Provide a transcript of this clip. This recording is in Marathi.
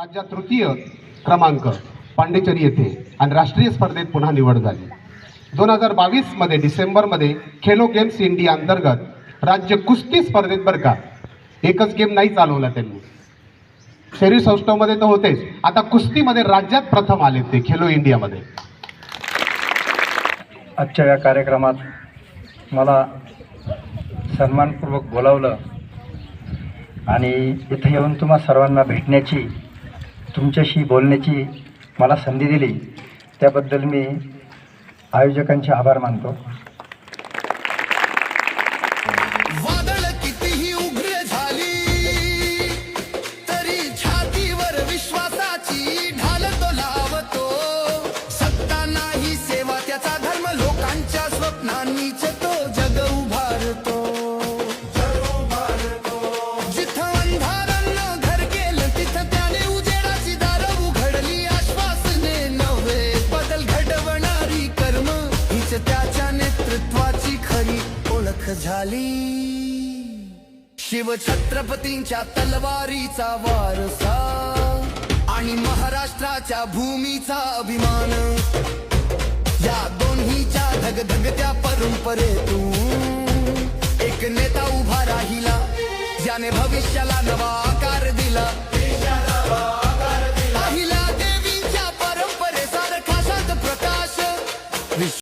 राज्यात तृतीय क्रमांक पांडिचेरी येथे आणि राष्ट्रीय स्पर्धेत पुन्हा निवड झाली. 2022 मध्ये डिसेंबरमध्ये खेलो गेम्स इंडिया अंतर्गत राज्य कुस्ती स्पर्धेत बरं का एकच गेम नाही चालवला त्यांनी. शरीर सौष्ठवमध्ये तर होतेच, आता कुस्तीमध्ये राज्यात प्रथम आले ते खेलो इंडियामध्ये. आजच्या या कार्यक्रमात मला सन्मानपूर्वक बोलावलं आणि इथे येऊन तुम्हा सर्वांना भेटण्याची, तुमच्याशी बोलण्याची मला संधी दिली, त्याबद्दल मी आयोजकांचे आभार मानतो. वादळ कितीही उग्र झाली तरी छातीवर विश्वासाची ढाल तो लावतो. सत्ता नाही सेवा त्याचा धर्म, लोकांच्या स्वप्नांनीच तो जग उभारतो. जिथं अंधारानं घर गेलं तिथं त्याने उजेडाची दारं उघडली. आश्वासने नव्हे बदल घडवणारी कर्म हीच त्याच्या नेतृत्वाची खरी ओळख झाली. शिवछत्रपतींच्या तलवारीचा वारसा आणि महाराष्ट्राच्या भूमीचा अभिमान, या दोन्हीच्या धगधगत्या परंपरेतून एक नेता उभा राहिला, ज्याने भविष्याला नवा आकार दिला.